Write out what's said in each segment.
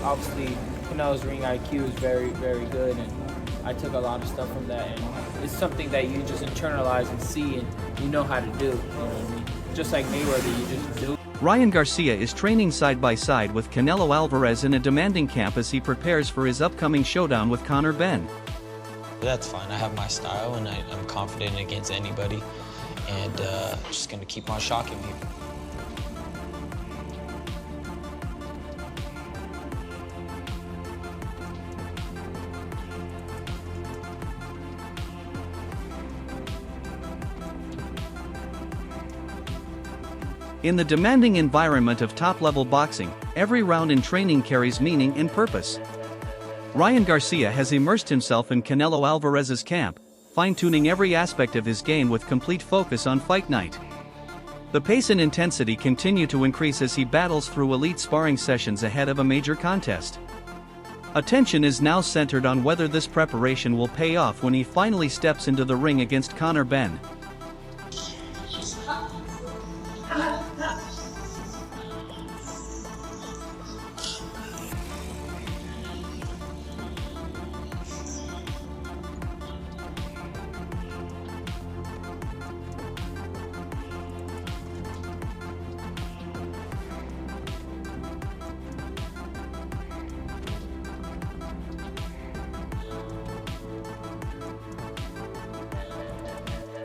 Obviously, Canelo's ring IQ is very, very good, and I took a lot of stuff from that, and it's something that you just internalize and see, and you know how to do. You know what I mean? Just like Mayweather, you just do. Ryan Garcia is training side by side with Canelo Alvarez in a demanding camp as he prepares for his upcoming showdown with Conor Benn. That's fine. I have my style, and I'm confident against anybody, and just gonna keep on shocking people. In the demanding environment of top-level boxing, every round in training carries meaning and purpose. Ryan Garcia has immersed himself in Canelo Alvarez's camp, fine-tuning every aspect of his game with complete focus on fight night. The pace and intensity continue to increase as he battles through elite sparring sessions ahead of a major contest. Attention is now centered on whether this preparation will pay off when he finally steps into the ring against Conor Benn.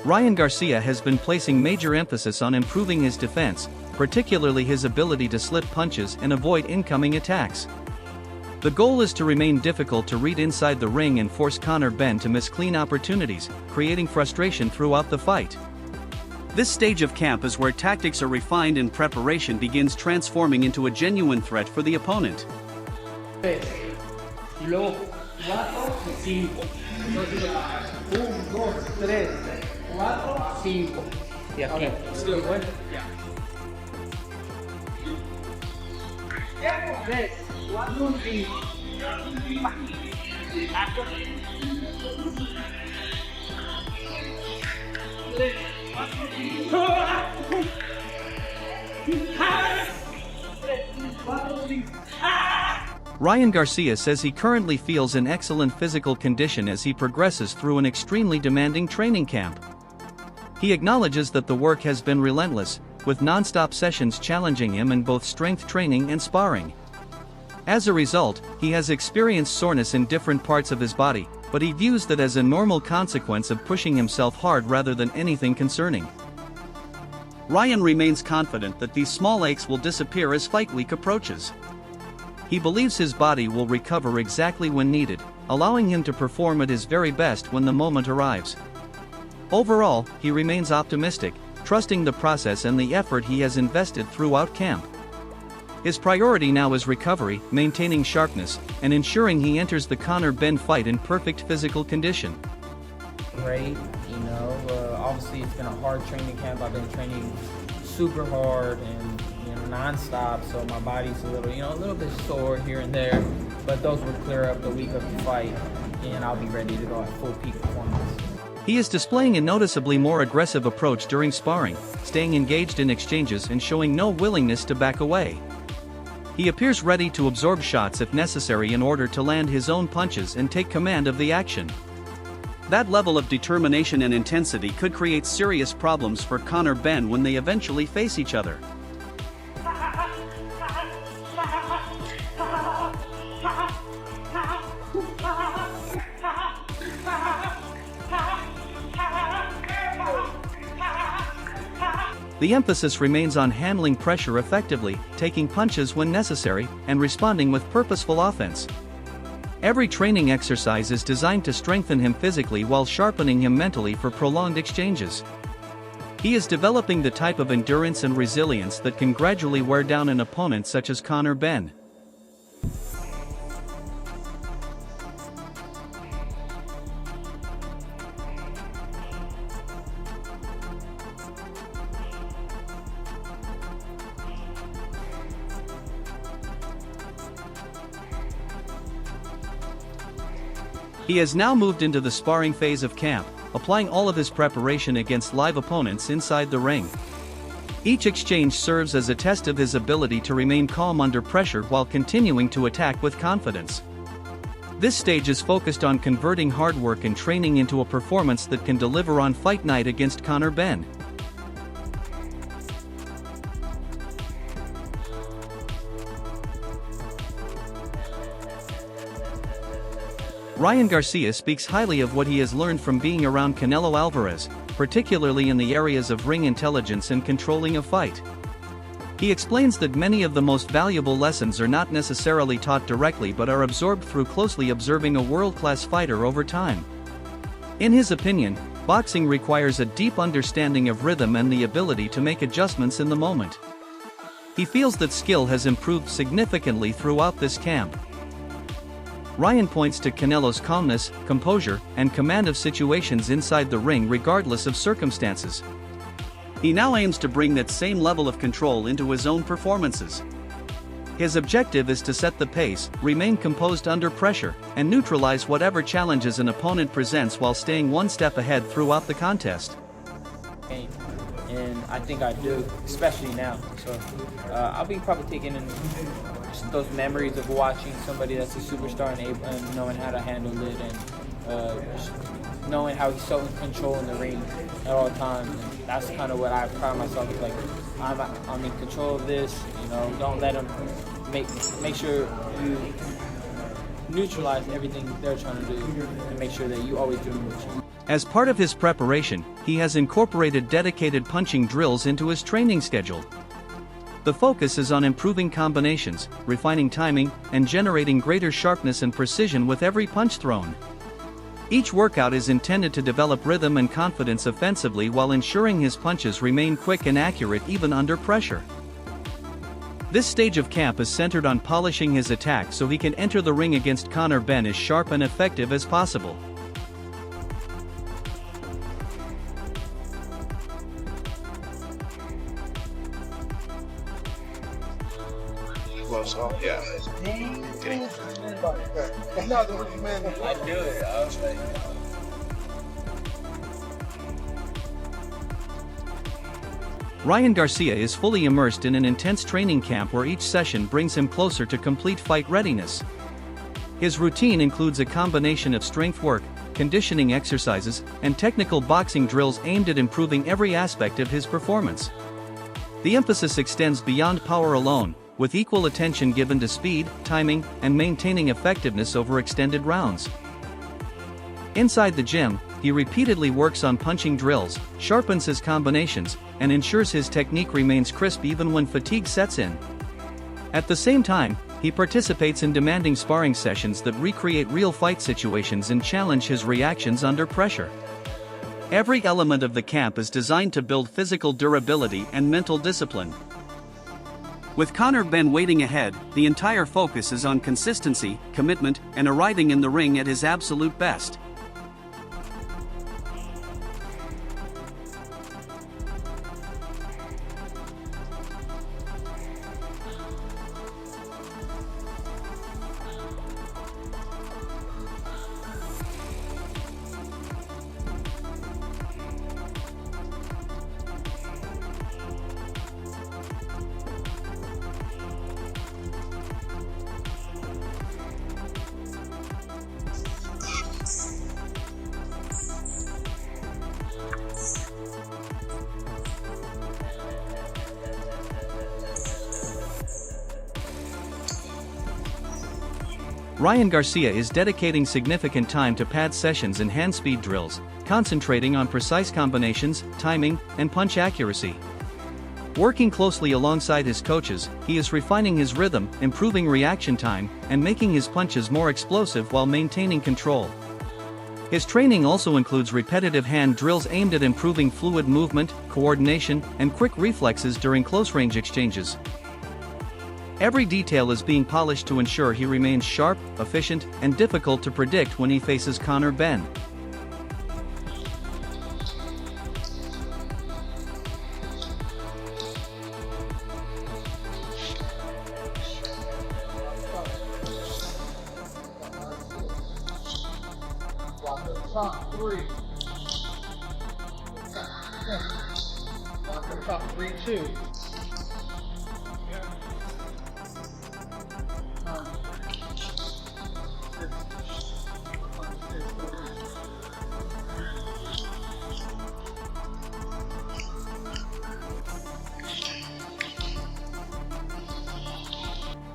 Ryan Garcia has been placing major emphasis on improving his defense, particularly his ability to slip punches and avoid incoming attacks. The goal is to remain difficult to read inside the ring and force Conor Benn to miss clean opportunities, creating frustration throughout the fight. This stage of camp is where tactics are refined and preparation begins transforming into a genuine threat for the opponent. 3, luego 4, 5. 1, 2, 3, 4, 5. Y aquí. Okay. Still good? Yeah. 3, 4, 5. 3, 4, 5. Ryan Garcia says he currently feels in excellent physical condition as he progresses through an extremely demanding training camp. He acknowledges that the work has been relentless, with non-stop sessions challenging him in both strength training and sparring. As a result, he has experienced soreness in different parts of his body, but he views that as a normal consequence of pushing himself hard rather than anything concerning. Ryan remains confident that these small aches will disappear as fight week approaches. He believes his body will recover exactly when needed, allowing him to perform at his very best when the moment arrives. Overall, he remains optimistic, trusting the process and the effort he has invested throughout camp. His priority now is recovery, maintaining sharpness, and ensuring he enters the Conor Benn fight in perfect physical condition. Great, obviously it's been a hard training camp. I've been training super hard and non-stop, so my body's a little bit sore here and there, but those will clear up the week of the fight, and I'll be ready to go at full peak performance. He is displaying a noticeably more aggressive approach during sparring, staying engaged in exchanges and showing no willingness to back away. He appears ready to absorb shots if necessary in order to land his own punches and take command of the action. That level of determination and intensity could create serious problems for Conor Benn when they eventually face each other. The emphasis remains on handling pressure effectively, taking punches when necessary, and responding with purposeful offense. Every training exercise is designed to strengthen him physically while sharpening him mentally for prolonged exchanges. He is developing the type of endurance and resilience that can gradually wear down an opponent such as Conor Benn. He has now moved into the sparring phase of camp, applying all of his preparation against live opponents inside the ring. Each exchange serves as a test of his ability to remain calm under pressure while continuing to attack with confidence. This stage is focused on converting hard work and training into a performance that can deliver on fight night against Conor Benn. Ryan Garcia speaks highly of what he has learned from being around Canelo Alvarez, particularly in the areas of ring intelligence and controlling a fight. He explains that many of the most valuable lessons are not necessarily taught directly but are absorbed through closely observing a world-class fighter over time. In his opinion, boxing requires a deep understanding of rhythm and the ability to make adjustments in the moment. He feels that skill has improved significantly throughout this camp. Ryan points to Canelo's calmness, composure, and command of situations inside the ring regardless of circumstances. He now aims to bring that same level of control into his own performances. His objective is to set the pace, remain composed under pressure, and neutralize whatever challenges an opponent presents while staying one step ahead throughout the contest. And I think I do, especially now. So I'll be probably taking in those memories of watching somebody that's a superstar and knowing how to handle it and knowing how he's so in control in the ring at all times. And that's kind of what I pride myself with. Like I'm in control of this. You know, don't let them make sure you neutralize everything they're trying to do and make sure that you always do what you. As part of his preparation, he has incorporated dedicated punching drills into his training schedule. The focus is on improving combinations, refining timing, and generating greater sharpness and precision with every punch thrown. Each workout is intended to develop rhythm and confidence offensively while ensuring his punches remain quick and accurate even under pressure. This stage of camp is centered on polishing his attack so he can enter the ring against Conor Benn as sharp and effective as possible. Yeah. I do it. I was like. Ryan Garcia is fully immersed in an intense training camp where each session brings him closer to complete fight readiness. His routine includes a combination of strength work, conditioning exercises, and technical boxing drills aimed at improving every aspect of his performance. The emphasis extends beyond power alone, with equal attention given to speed, timing, and maintaining effectiveness over extended rounds. Inside the gym, he repeatedly works on punching drills, sharpens his combinations, and ensures his technique remains crisp even when fatigue sets in. At the same time, he participates in demanding sparring sessions that recreate real fight situations and challenge his reactions under pressure. Every element of the camp is designed to build physical durability and mental discipline. With Conor Benn waiting ahead, the entire focus is on consistency, commitment, and arriving in the ring at his absolute best. Ryan Garcia is dedicating significant time to pad sessions and hand speed drills, concentrating on precise combinations, timing, and punch accuracy. Working closely alongside his coaches, he is refining his rhythm, improving reaction time, and making his punches more explosive while maintaining control. His training also includes repetitive hand drills aimed at improving fluid movement, coordination, and quick reflexes during close-range exchanges. Every detail is being polished to ensure he remains sharp, efficient, and difficult to predict when he faces Conor Benn. Top 3. 3-2.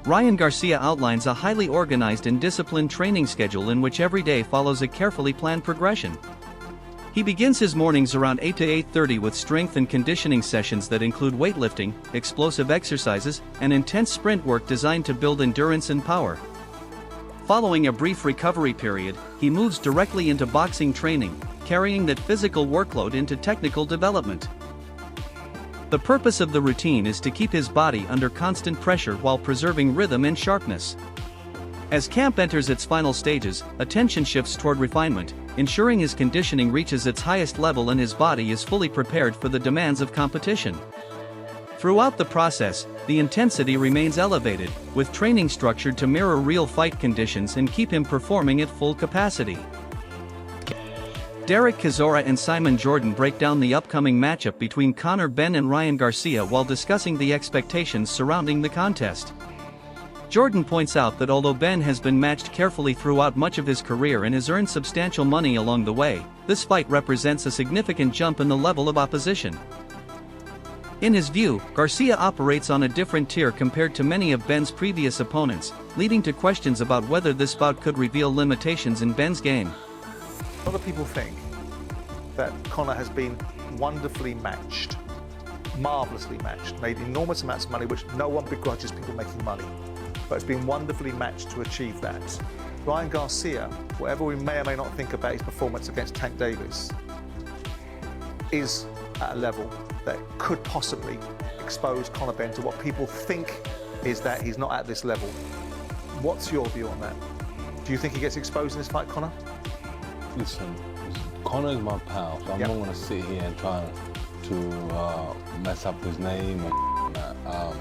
Ryan Garcia outlines a highly organized and disciplined training schedule in which every day follows a carefully planned progression. He begins his mornings around 8 to 8:30 with strength and conditioning sessions that include weightlifting, explosive exercises, and intense sprint work designed to build endurance and power. Following a brief recovery period, he moves directly into boxing training, carrying that physical workload into technical development. The purpose of the routine is to keep his body under constant pressure while preserving rhythm and sharpness. As camp enters its final stages, attention shifts toward refinement, ensuring his conditioning reaches its highest level and his body is fully prepared for the demands of competition. Throughout the process, the intensity remains elevated, with training structured to mirror real fight conditions and keep him performing at full capacity. Derek Chisora and Simon Jordan break down the upcoming matchup between Conor Benn and Ryan Garcia while discussing the expectations surrounding the contest. Jordan points out that although Benn has been matched carefully throughout much of his career and has earned substantial money along the way, this fight represents a significant jump in the level of opposition. In his view, Garcia operates on a different tier compared to many of Benn's previous opponents, leading to questions about whether this bout could reveal limitations in Benn's game. A lot of people think that Conor has been wonderfully matched, marvellously matched, made enormous amounts of money, which no one begrudges people making money, but it's been wonderfully matched to achieve that. Ryan Garcia, whatever we may or may not think about his performance against Tank Davis, is at a level that could possibly expose Conor Benn to what people think is that he's not at this level. What's your view on that? Do you think he gets exposed in this fight, Conor? Listen, Conor is my pal, so I'm not going to sit here and try to mess up his name or that.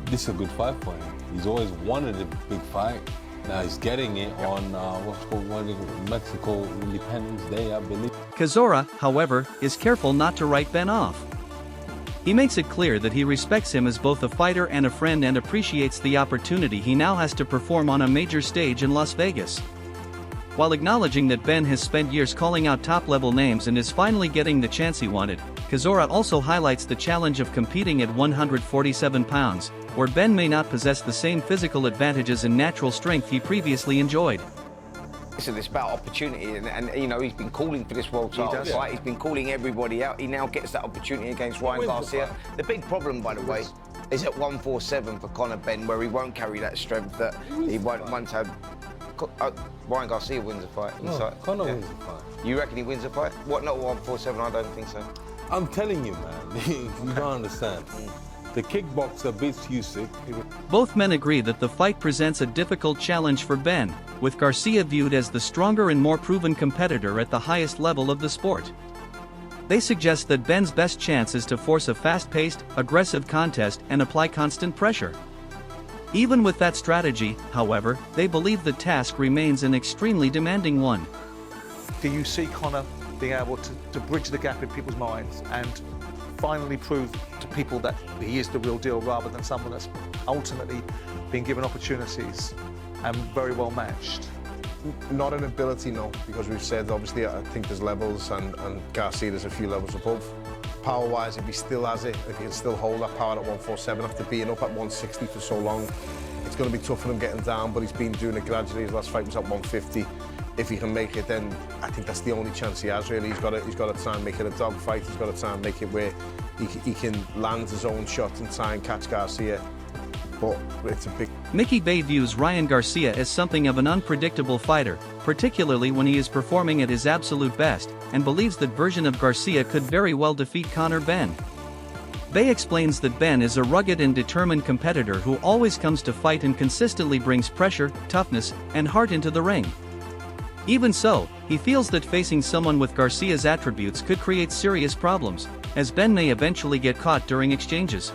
This is a good fight for him. He's always wanted a big fight. Now he's getting it on what's called Mexico Independence Day, I believe. Chisora, however, is careful not to write Benn off. He makes it clear that he respects him as both a fighter and a friend and appreciates the opportunity he now has to perform on a major stage in Las Vegas. While acknowledging that Benn has spent years calling out top-level names and is finally getting the chance he wanted, Chisora also highlights the challenge of competing at 147 pounds, where Benn may not possess the same physical advantages and natural strength he previously enjoyed. Listen, it's about opportunity, and you know, he's been calling for this world title fight. He's been calling everybody out. He now gets that opportunity against Ryan Garcia. The big problem, by the way, is at 147 for Conor Benn, where he won't carry that strength that he once had. Ryan Garcia wins the fight. No, Conor wins the fight. You reckon he wins the fight? What, not 147? I don't think so. I'm telling you, man, you don't understand. The kickboxer beats Usyk. Both men agree that the fight presents a difficult challenge for Benn, with Garcia viewed as the stronger and more proven competitor at the highest level of the sport. They suggest that Benn's best chance is to force a fast-paced, aggressive contest and apply constant pressure. Even with that strategy, however, they believe the task remains an extremely demanding one. Do you see Conor being able to bridge the gap in people's minds and finally prove to people that he is the real deal rather than someone that's ultimately been given opportunities and very well matched? Not an ability, no, because we've said obviously I think there's levels and Garcia there's a few levels above. Power-wise, if he still has it, if he can still hold that power at 147 after being up at 160 for so long, it's going to be tough for him getting down, but he's been doing it gradually. His last fight was at 150. If he can make it, then I think that's the only chance he has, really. He's got to try and make it a dog fight. He's got to try and make it where he can land his own shot and try and catch Garcia. But it's a big... Mickey Bay views Ryan Garcia as something of an unpredictable fighter, particularly when he is performing at his absolute best, and believes that version of Garcia could very well defeat Conor Benn. Bay explains that Benn is a rugged and determined competitor who always comes to fight and consistently brings pressure, toughness, and heart into the ring. Even so, he feels that facing someone with Garcia's attributes could create serious problems, as Benn may eventually get caught during exchanges.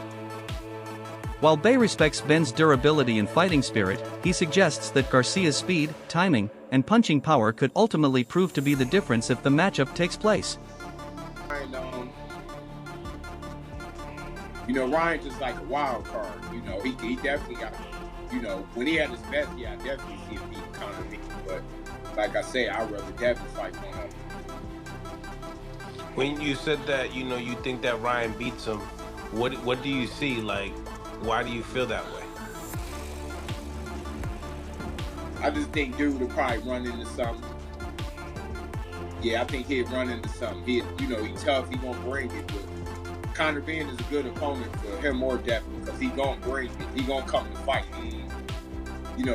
While Bay respects Benn's durability and fighting spirit, he suggests that Garcia's speed, timing, and punching power could ultimately prove to be the difference if the matchup takes place. You know, Ryan just like a wild card. You know, he definitely got, you know, when he had his best, yeah, I definitely see him beating Conor Benn. But like I say, I'd rather definitely fight one of them. When you said that, you know, you think that Ryan beats him, what do you see? Like, why do you feel that way? I just think dude will probably run into something. Yeah, I think he'd run into something. He tough. He gonna bring it. But Conor Benn is a good opponent for him, more definitely, because he gonna bring it. He gonna come to fight. He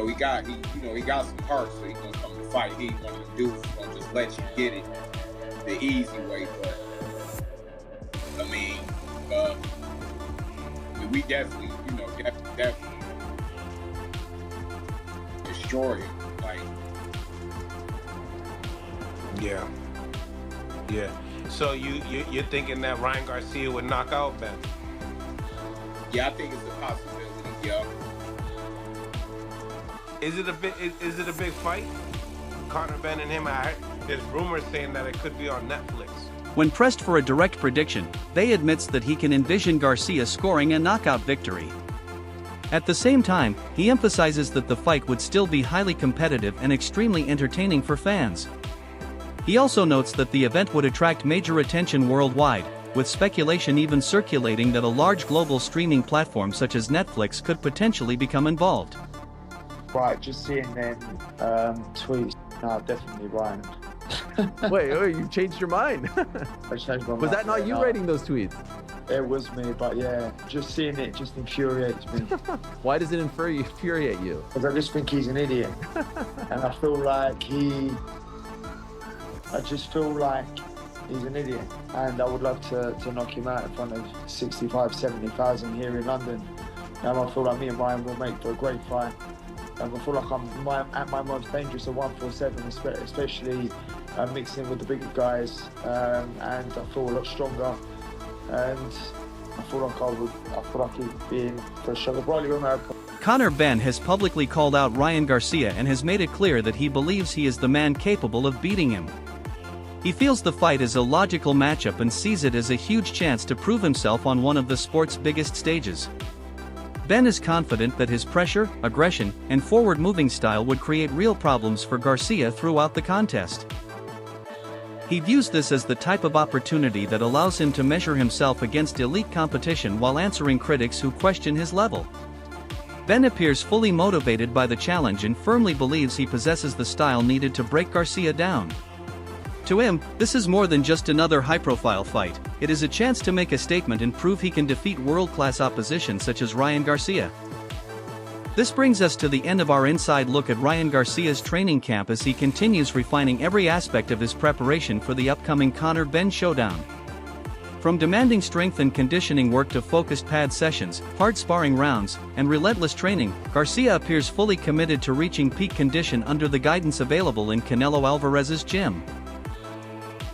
got some heart, so he gonna come to fight. He ain't one of them dudes who's gonna just let you get it the easy way. But I mean, we definitely, definitely destroy him. Like, yeah. So you're thinking that Ryan Garcia would knock out Benn? Yeah, I think it's a possibility. Yeah. Is it a big fight? Conor Benn and him. There's rumors saying that it could be on Netflix. When pressed for a direct prediction, Bay admits that he can envision Garcia scoring a knockout victory. At the same time, he emphasizes that the fight would still be highly competitive and extremely entertaining for fans. He also notes that the event would attract major attention worldwide, with speculation even circulating that a large global streaming platform such as Netflix could potentially become involved. Right, just seeing them tweets, no, definitely Ryan. Wait, you changed your mind? I changed my mind. Was that not you writing those tweets? It was me, but yeah, just seeing it just infuriates me. Why does it infuriate you? Because I just think he's an idiot. And I feel like he's an idiot. And I would love to knock him out in front of 65,000-70,000 here in London. And I feel like me and Ryan will make for a great fight. And I feel like I'm at my most dangerous at 147, especially mixing with the bigger guys. And I feel a lot stronger. And I feel like he'd be in for a shot. Probably America. Conor Benn has publicly called out Ryan Garcia and has made it clear that he believes he is the man capable of beating him. He feels the fight is a logical matchup and sees it as a huge chance to prove himself on one of the sport's biggest stages. Benn is confident that his pressure, aggression, and forward-moving style would create real problems for Garcia throughout the contest. He views this as the type of opportunity that allows him to measure himself against elite competition while answering critics who question his level. Benn appears fully motivated by the challenge and firmly believes he possesses the style needed to break Garcia down. To him, this is more than just another high-profile fight. It is a chance to make a statement and prove he can defeat world-class opposition such as Ryan Garcia. This brings us to the end of our inside look at Ryan Garcia's training camp as he continues refining every aspect of his preparation for the upcoming Conor Benn Showdown. From demanding strength and conditioning work to focused pad sessions, hard sparring rounds, and relentless training, Garcia appears fully committed to reaching peak condition under the guidance available in Canelo Alvarez's gym.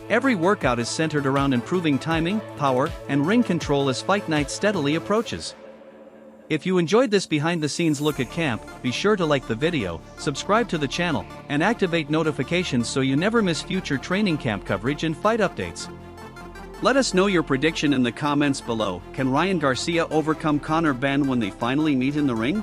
Every workout is centered around improving timing, power, and ring control as fight night steadily approaches. If you enjoyed this behind-the-scenes look at camp, be sure to like the video, subscribe to the channel, and activate notifications so you never miss future training camp coverage and fight updates. Let us know your prediction in the comments below. Can Ryan Garcia overcome Conor Benn when they finally meet in the ring?